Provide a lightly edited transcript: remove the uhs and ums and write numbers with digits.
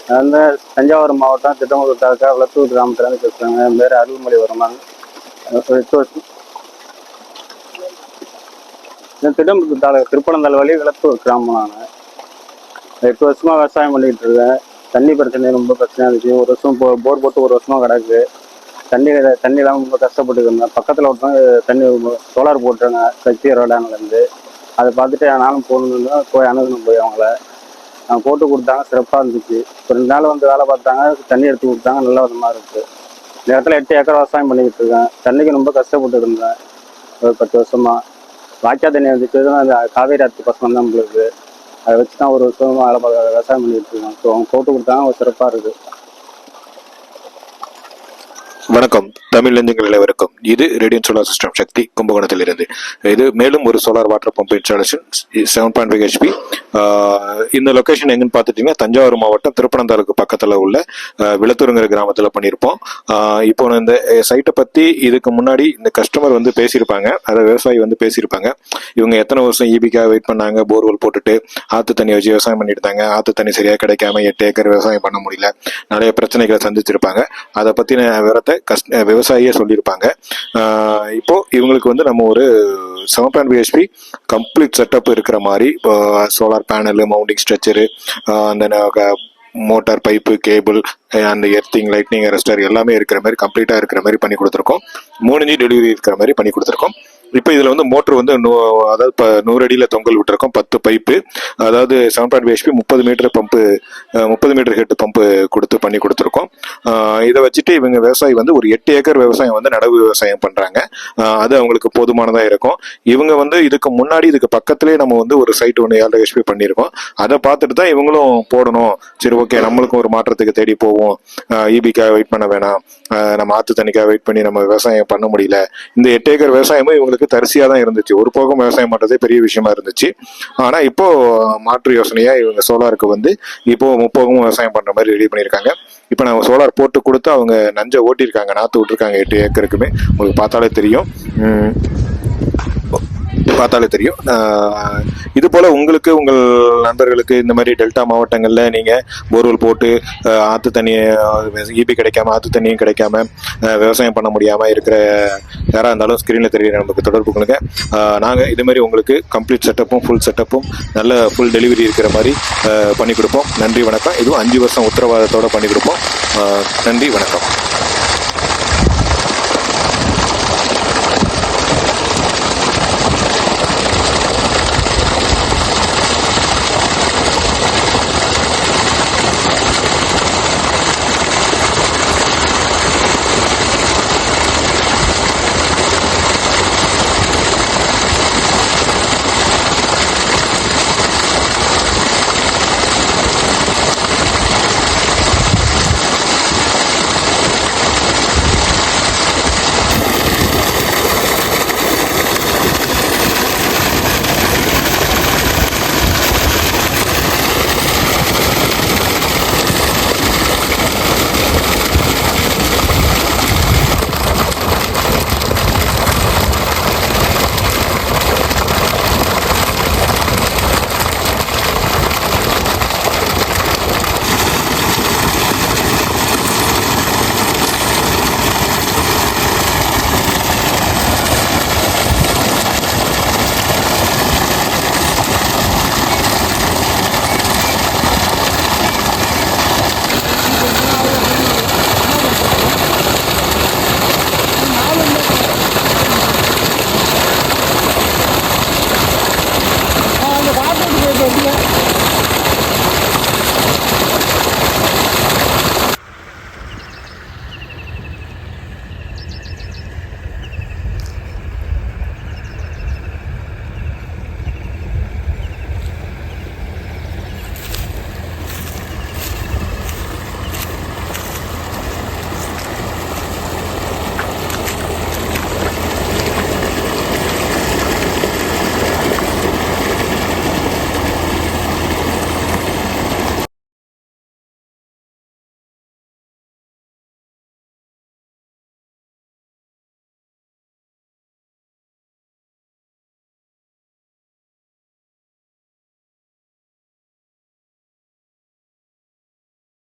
நான் வந்து தஞ்சாவூர் மாவட்டம் திட்டமூர் தாலுக்கா விளத்தூர் கிராமத்துலேருந்து பேசுகிறேங்க. என் பேர் அருள்மொழி வருமாங்க. 8 வருஷம் திட்டமூர் தாலுக்கா திருப்பனந்தாள் வழி விளத்தூர் கிராமம். நான் 8 வருஷமாக விவசாயம் பண்ணிக்கிட்டு இருக்கேன். தண்ணி பிரச்சனை ரொம்ப பிரச்சனையாக இருந்துச்சு. ஒரு வருஷம் போர் போட்டு ஒரு வருஷமாக கிடக்கு. தண்ணி இல்லாமல் ரொம்ப கஷ்டப்பட்டு இருந்தேன். பக்கத்தில் ஒருத்தவங்க தண்ணி சோலார் போட்டுருங்க சக்தி ரோடான்லேருந்து. அதை பார்த்துட்டு நானும் போகணுன்னு போய் அணுகணும் போய் அவங்கள போட்டு கொடுத்தாங்க. சிறப்பாக இருந்துச்சு. ஒரு 2 நாள் வந்து வேலை பார்த்தாங்க. தண்ணி எடுத்து கொடுத்தாங்க. நல்ல விதமாக இருக்குது. இந்த இடத்துல 8 ஏக்கர் விவசாயம் பண்ணிக்கிட்டு இருக்கேன். தண்ணிக்கு ரொம்ப கஷ்டப்பட்டு இருந்தேன். ஒரு 10 வருஷமாக வாய்க்கா தண்ணி வந்துச்சு. அந்த காவேரி ஆற்று பசங்க தான் நம்மளுக்கு. அதை வச்சு தான் ஒரு வருஷமாக விவசாயம் பண்ணிக்கிட்டு இருக்கேன். ஸோ அவங்க போட்டு கொடுத்தாங்க. ஒரு சிறப்பாக இருக்குது. வணக்கம் தமிழ் நெஞ்சங்கள் அனைவருக்கும். இது ரேடியன்ட் சோலார் சிஸ்டம் சக்தி கும்பகோணத்தில் இருந்து. இது மேலும் ஒரு solar water pump installation 7.5 HP. இந்த லொகேஷன் எங்கன்னு பார்த்துட்டீங்கன்னா தஞ்சாவூர் மாவட்டம் திருப்பனந்தாளுக்கு பக்கத்தில் உள்ள விளத்தூருங்கிற கிராமத்தில் பண்ணியிருப்போம். இப்போ இந்த சைட்டை பற்றி இதுக்கு முன்னாடி இந்த கஸ்டமர் வந்து பேசியிருப்பாங்க, அதாவது விவசாயி வந்து பேசியிருப்பாங்க. இவங்க எத்தனை வருஷம் ஈபிக்காக வெயிட் பண்ணாங்க, போர்வெல் போட்டுட்டு ஆற்று தண்ணி வச்சு விவசாயம் பண்ணிட்டு இருந்தாங்க. ஆற்று தண்ணி சரியாக கிடைக்காம 8 ஏக்கர் விவசாயம் பண்ண முடியல, நிறைய பிரச்சனைகளை சந்திச்சிருப்பாங்க. அதை பற்றின விவரத்தை விவசாயியே சொல்லியிருப்பாங்க. இப்போ இவங்களுக்கு வந்து நம்ம ஒரு 7.5 HP கம்ப்ளீட் செட்டப் இருக்கிற மாதிரி சோலார் பேனலு, மவுண்டிங் ஸ்ட்ரக்சரு, அந்த மோட்டார், பைப்பு, கேபிள், அந்த எர்த்திங், லைட்னிங் அரெஸ்டர் எல்லாமே இருக்கிற மாதிரி கம்ப்ளீட்டாக இருக்கிற மாதிரி பண்ணி கொடுத்துருக்கோம். 3 இன்ச் டெலிவரி இருக்கிற மாதிரி பண்ணி கொடுத்துருக்கோம். இப்போ இதில் வந்து மோட்ரு வந்து அதாவது 100 அடியில் தொங்கல் விட்டுருக்கோம். 10 பைப்பு, அதாவது 7.5 HP 30 metre pump, 30 metre head pump கொடுத்து பண்ணி கொடுத்துருக்கோம். இதை வச்சுட்டு இவங்க விவசாயி வந்து ஒரு 8 ஏக்கர் விவசாயம் வந்து நடவு விவசாயம் பண்ணுறாங்க. அது அவங்களுக்கு போதுமானதாக இருக்கும். இவங்க வந்து இதுக்கு முன்னாடி இதுக்கு பக்கத்துலேயே நம்ம வந்து ஒரு சைட் ஒன்று 7.5 HP பண்ணியிருக்கோம். அதை பார்த்துட்டு தான் இவங்களும் போடணும். சரி, ஓகே, நம்மளுக்கும் ஒரு மாற்றத்துக்கு தேடி போவோம், ஈபிக்காக வெயிட் பண்ண வேணாம், நம்ம ஆற்று தண்ணிக்காக வெயிட் பண்ணி நம்ம விவசாயம் பண்ண முடியல. இந்த 8 ஏக்கர் விவசாயமும் இவங்களுக்கு தரிசியாக தான் இருந்துச்சு. ஒரு போகம் விவசாயம் பண்ணுறதே பெரிய விஷயமா இருந்துச்சு. ஆனால் இப்போ மாற்று யோசனையா இவங்க சோலாருக்கு வந்து இப்போ 3 போகமும் விவசாயம் பண்ற மாதிரி ரெடி பண்ணியிருக்காங்க. இப்போ நான் சோலார் போட்டு கொடுத்து அவங்க நஞ்சை ஓட்டியிருக்காங்க, நாற்று விட்டுருக்காங்க 8 ஏக்கருக்குமே. உங்களுக்கு பார்த்தாலே தெரியும். இது போல உங்களுக்கு உங்கள் நண்பர்களுக்கு இந்த மாதிரி டெல்டா மாவட்டங்கள்ல நீங்க போர்வெல் போட்டு ஆற்று தண்ணி ஈபி கிடைக்காம, ஆற்று தண்ணியும் கிடைக்காம விவசாயம் பண்ண முடியாம இருக்கிற யாரா இருந்தாலும் ஸ்கிரீன்ல தெரியுற நமக்கு தொடர்பு கொள்ளுங்க. நாங்க இது மாதிரி உங்களுக்கு கம்ப்ளீட் செட்டப்பும் ஃபுல் செட்டப்பும் நல்ல ஃபுல் டெலிவரி இருக்கிற மாதிரி பண்ணி கொடுப்போம். நன்றி, வணக்கம். இதுவும் 5 வருஷம் உத்தரவாதத்தோட பண்ணி கொடுப்போம். நன்றி, வணக்கம்.